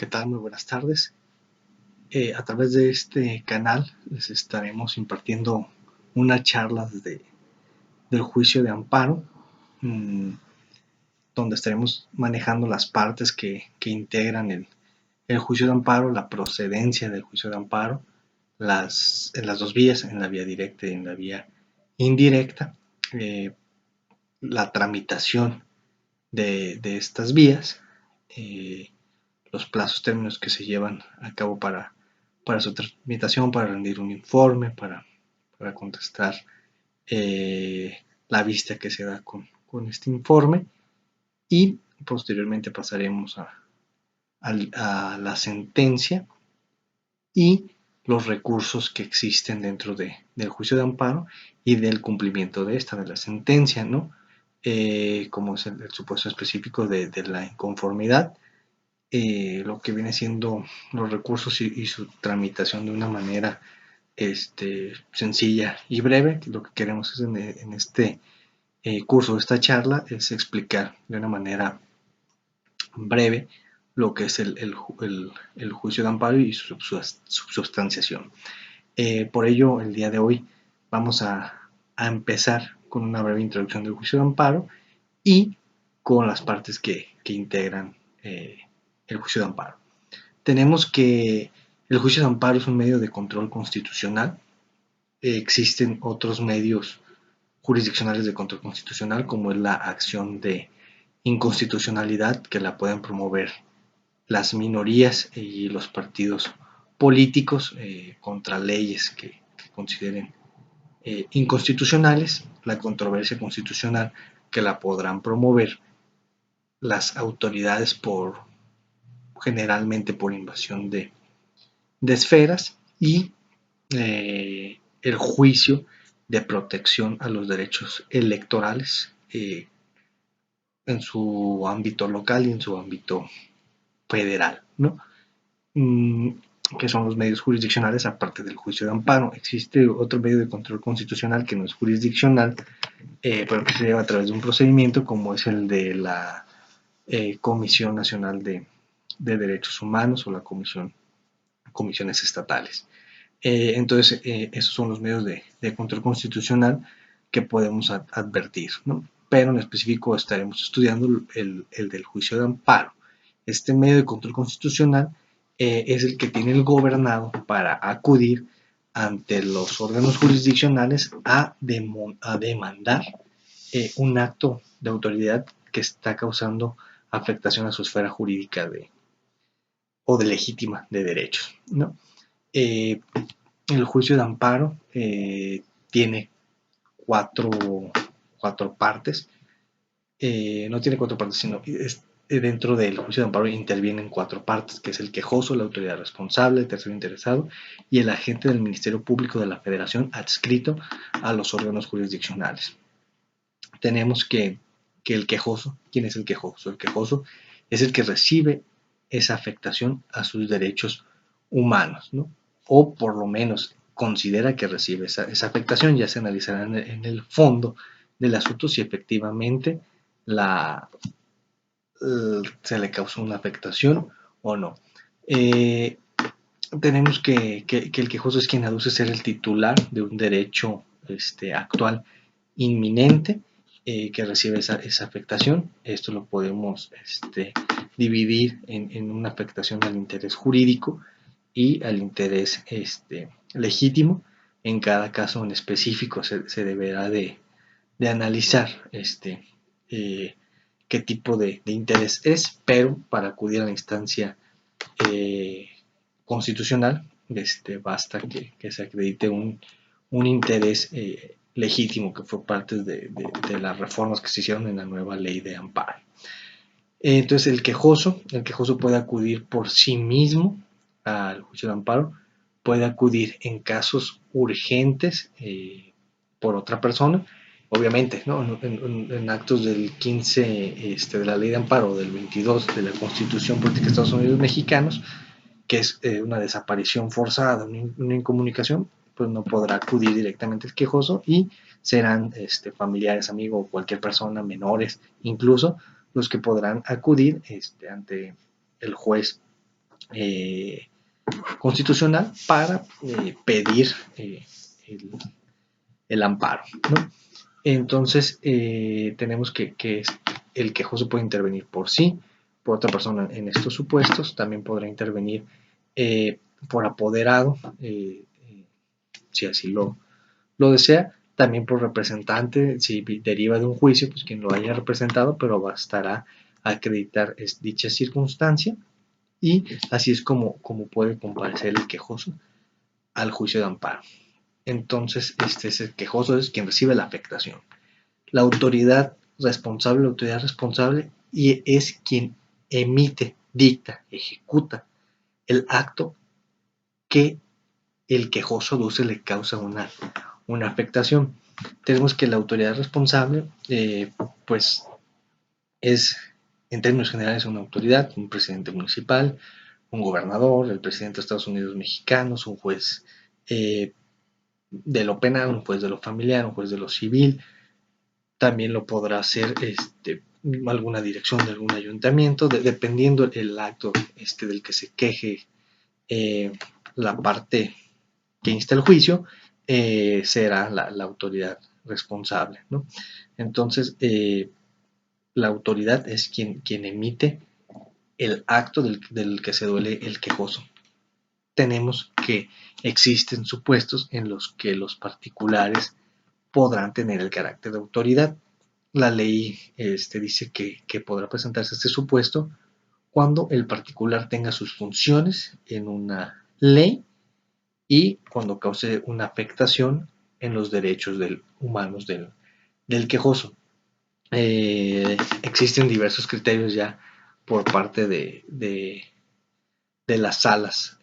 ¿Qué tal? Muy buenas tardes. A través de este canal les estaremos impartiendo una charla del juicio de amparo, mmm, donde estaremos manejando las partes que integran el juicio de amparo, la procedencia del juicio de amparo, en las dos vías, en la vía directa y en la vía indirecta, eh, la tramitación de estas vías, eh, los plazos términos que se llevan a cabo para su tramitación, para rendir un informe, para contestar la vista que se da con este informe, y posteriormente pasaremos a la sentencia y los recursos que existen dentro del juicio de amparo y del cumplimiento de la sentencia, ¿no? Como es el supuesto específico de la inconformidad, lo que viene siendo los recursos y su tramitación de una manera sencilla y breve. Lo que queremos es en este curso, esta charla, es explicar de una manera breve lo que es el juicio de amparo y su substanciación. Por ello, el día de hoy vamos a empezar con una breve introducción del juicio de amparo y con las partes que integran el juicio de amparo. Tenemos que el juicio de amparo es un medio de control constitucional. Existen otros medios jurisdiccionales de control constitucional, como es la acción de inconstitucionalidad, que la pueden promover las minorías y los partidos políticos contra leyes que consideren inconstitucionales. La controversia constitucional, que la podrán promover las autoridades generalmente por invasión de esferas, y el juicio de protección a los derechos electorales en su ámbito local y en su ámbito federal, ¿no? Que son los medios jurisdiccionales aparte del juicio de amparo. Existe otro medio de control constitucional que no es jurisdiccional, pero que se lleva a través de un procedimiento, como es el de la Comisión Nacional de Derechos Humanos o la comisiones estatales. Entonces, esos son los medios de control constitucional que podemos advertir, ¿no? Pero en específico estaremos estudiando el del juicio de amparo. Este medio de control constitucional es el que tiene el gobernado para acudir ante los órganos jurisdiccionales a demandar un acto de autoridad que está causando afectación a su esfera jurídica o de legítima de derechos, ¿no? El juicio de amparo tiene cuatro, cuatro partes. No tiene cuatro partes, sino dentro del juicio de amparo intervienen cuatro partes, que es el quejoso, la autoridad responsable, el tercero interesado y el agente del Ministerio Público de la Federación adscrito a los órganos jurisdiccionales. Tenemos que el quejoso, ¿quién es el quejoso? El quejoso es el que recibe esa afectación a sus derechos humanos, ¿no? O por lo menos considera que recibe esa afectación. Ya se analizará en el fondo del asunto si efectivamente se le causó una afectación o no. Tenemos que el quejoso es quien aduce ser el titular de un derecho actual inminente, que recibe esa afectación. Esto lo podemos dividir en una afectación al interés jurídico y al interés legítimo. En cada caso en específico se deberá de analizar qué tipo de interés es, pero para acudir a la instancia constitucional basta que se acredite un interés legítimo que fue parte de las reformas que se hicieron en la nueva ley de amparo. Entonces el quejoso puede acudir por sí mismo al juicio de amparo, puede acudir en casos urgentes por otra persona, obviamente, ¿no? En actos del 15 de la ley de amparo, del 22 de la Constitución Política de Estados Unidos Mexicanos, que es una desaparición forzada, una incomunicación, pues no podrá acudir directamente el quejoso y serán familiares, amigos o cualquier persona, menores incluso, los que podrán acudir ante el juez constitucional para pedir el, el amparo, ¿no? Entonces tenemos que el quejoso puede intervenir por sí, por otra persona en estos supuestos, también podrá intervenir por apoderado, si así lo desea, también por representante, si deriva de un juicio, pues quien lo haya representado, pero bastará acreditar dicha circunstancia, y así es como puede comparecer el quejoso al juicio de amparo. Entonces, es el quejoso es quien recibe la afectación. La autoridad responsable y es quien emite, dicta, ejecuta el acto que el quejoso aduce le causa una afectación. Tenemos que la autoridad responsable, pues es, en términos generales, una autoridad, un presidente municipal, un gobernador, el presidente de Estados Unidos mexicanos, un juez de lo penal, un juez de lo familiar, un juez de lo civil. También lo podrá hacer alguna dirección de algún ayuntamiento, dependiendo el acto del que se queje la parte que insta el juicio, será la autoridad responsable, ¿no? Entonces, la autoridad es quien emite el acto del que se duele el quejoso. Tenemos que existen supuestos en los que los particulares podrán tener el carácter de autoridad. La ley dice que podrá presentarse este supuesto cuando el particular tenga sus funciones en una ley y cuando cause una afectación en los derechos humanos del quejoso. Existen diversos criterios ya por parte de las salas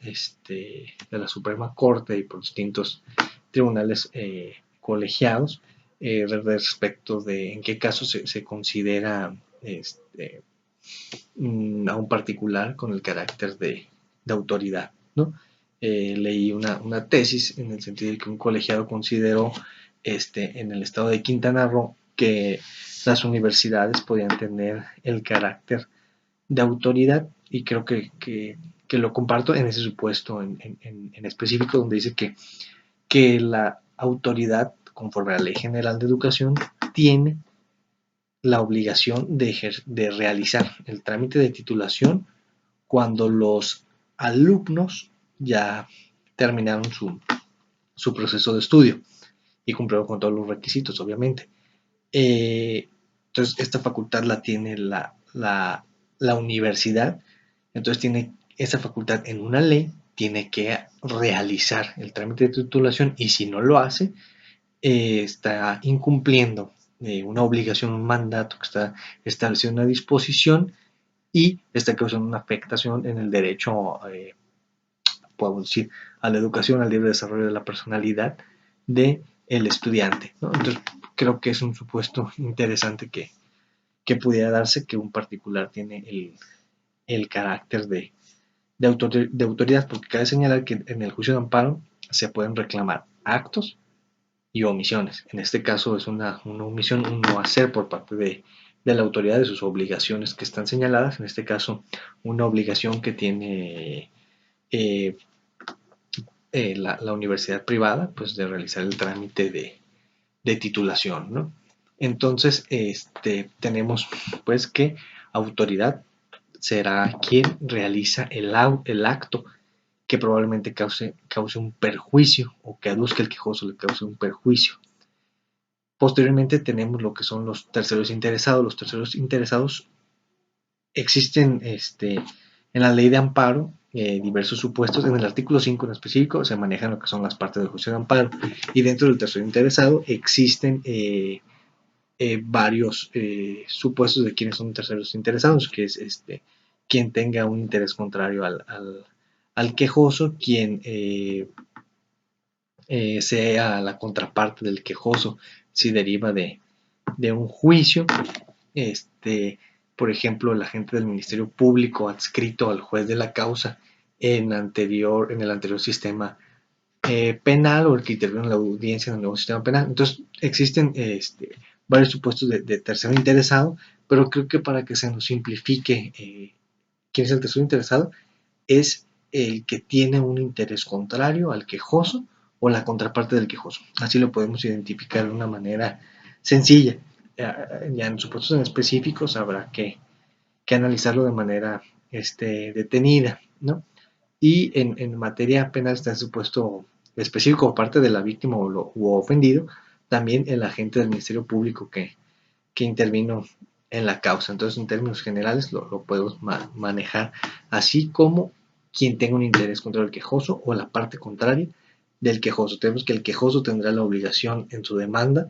de la Suprema Corte y por distintos tribunales colegiados respecto de en qué caso se considera a un particular con el carácter de autoridad, ¿no? Leí una tesis en el sentido de que un colegiado consideró en el estado de Quintana Roo que las universidades podían tener el carácter de autoridad, y creo que lo comparto en ese supuesto en específico, donde dice que la autoridad, conforme a la Ley General de Educación, tiene la obligación de realizar el trámite de titulación cuando los alumnos ya terminaron su proceso de estudio y cumplieron con todos los requisitos, obviamente. Entonces, esta facultad la tiene la universidad, entonces tiene esa facultad en una ley, tiene que realizar el trámite de titulación, y si no lo hace, está incumpliendo una obligación, un mandato que está establecido en una disposición, y está causando una afectación en el derecho, podemos decir, a la educación, al libre desarrollo de la personalidad del estudiante, ¿no? Entonces, creo que es un supuesto interesante que pudiera darse, que un particular tiene el carácter de autoridad, porque cabe señalar que en el juicio de amparo se pueden reclamar actos y omisiones. En este caso es una omisión, un no hacer por parte de la autoridad de sus obligaciones que están señaladas. En este caso, una obligación que tiene la universidad privada, pues de realizar el trámite de titulación, ¿no? Entonces, tenemos pues que autoridad será quien realiza el acto que probablemente cause un perjuicio, o que aduzca el quejoso le cause un perjuicio. Posteriormente tenemos lo que son los terceros interesados. Los terceros interesados existen en la ley de amparo diversos supuestos. En el artículo 5 en específico se manejan lo que son las partes del juicio de amparo, y dentro del tercero interesado existen varios supuestos de quienes son terceros interesados, que es quien tenga un interés contrario al quejoso, quien sea la contraparte del quejoso si deriva de un juicio, por ejemplo, el agente del Ministerio Público adscrito al juez de la causa en el anterior sistema penal, o el que interviene en la audiencia en el nuevo sistema penal. Entonces, existen varios supuestos de tercero interesado, pero creo que para que se nos simplifique quién es el tercero interesado, es el que tiene un interés contrario al quejoso o la contraparte del quejoso. Así lo podemos identificar de una manera sencilla. Ya en supuestos en específicos habrá que analizarlo de manera detenida, ¿no? Y en materia penal está el supuesto específico por parte de la víctima o ofendido, también el agente del Ministerio Público que intervino en la causa. Entonces, en términos generales, lo podemos manejar así como quien tenga un interés contra el quejoso o la parte contraria del quejoso. Tenemos que el quejoso tendrá la obligación en su demanda,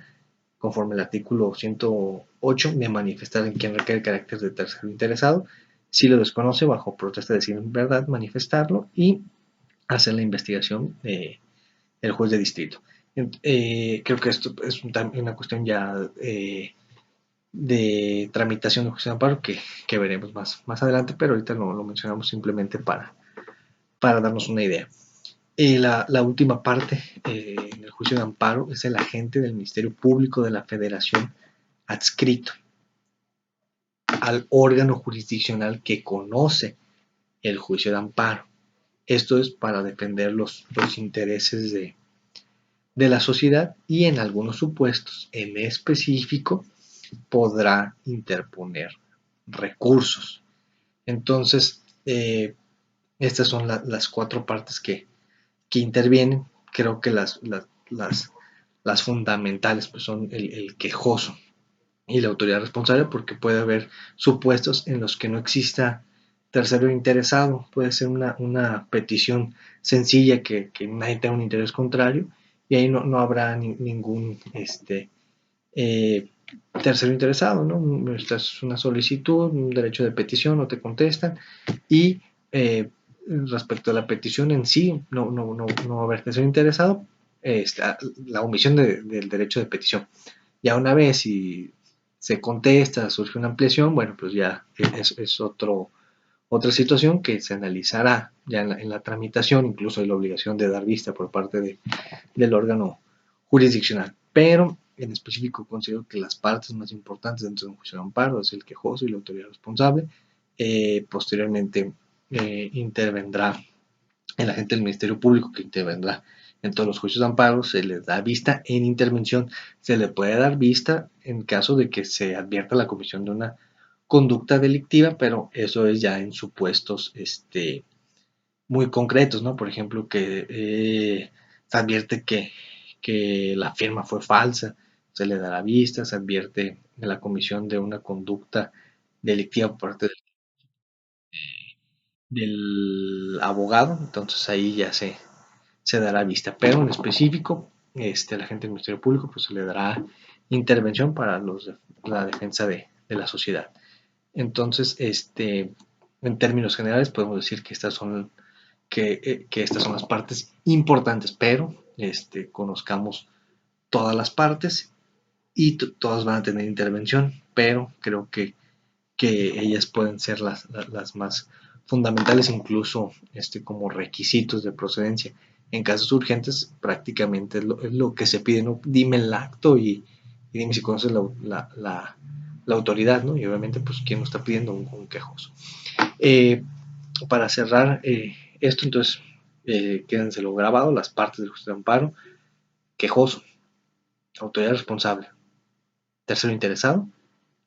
conforme al artículo 108, de manifestar en quien requiere el carácter de tercero interesado. Si lo desconoce, bajo protesta de decir verdad, manifestarlo y hacer la investigación el juez de distrito. Creo que esto es una cuestión ya de tramitación de juicio de amparo que veremos más adelante, pero ahorita lo mencionamos simplemente para darnos una idea. La última parte en el juicio de amparo es el agente del Ministerio Público de la Federación adscrito al órgano jurisdiccional que conoce el juicio de amparo. Esto es para defender los intereses de la sociedad y en algunos supuestos en específico podrá interponer recursos. Entonces, estas son las cuatro partes que intervienen. Creo que las fundamentales pues, son el quejoso y la autoridad responsable, porque puede haber supuestos en los que no exista tercero interesado. Puede ser una petición sencilla que nadie tenga un interés contrario y ahí no habrá ningún eh, tercero interesado, ¿no? Esta es una solicitud, un derecho de petición, no te contestan y respecto a la petición en sí, no va a haber tercero interesado, la omisión del derecho de petición. Ya una vez si se contesta, surge una ampliación, bueno, pues ya es otra situación que se analizará ya en la tramitación, incluso hay la obligación de dar vista por parte del órgano jurisdiccional. Pero en específico considero que las partes más importantes dentro de un juicio de amparo es el quejoso y la autoridad responsable. Posteriormente intervendrá el agente del Ministerio Público que intervendrá en todos los juicios de amparo, se les da vista en intervención, se le puede dar vista en caso de que se advierta la comisión de una conducta delictiva, pero eso es ya en supuestos muy concretos, ¿no? Por ejemplo, que se advierte que la firma fue falsa, se le dará vista, se advierte de la comisión de una conducta delictiva por parte del abogado, entonces ahí ya se dará vista, pero en específico, la gente del Ministerio Público pues se le dará intervención para la defensa de la sociedad. Entonces, en términos generales podemos decir que estas son las partes importantes, pero conozcamos todas las partes y todas van a tener intervención, pero creo que ellas pueden ser las más fundamentales, incluso como requisitos de procedencia. En casos urgentes, prácticamente es lo que se pide, ¿no? Dime el acto y dime si conoces la autoridad, ¿no? Y obviamente, pues, ¿quién nos está pidiendo un quejoso? Para cerrar esto, entonces, quédenselo grabado, las partes del juicio de amparo: quejoso, autoridad responsable, tercero interesado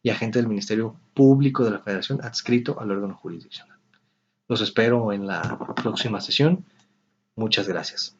y agente del Ministerio Público de la Federación adscrito al órgano jurisdiccional. Los espero en la próxima sesión. Muchas gracias.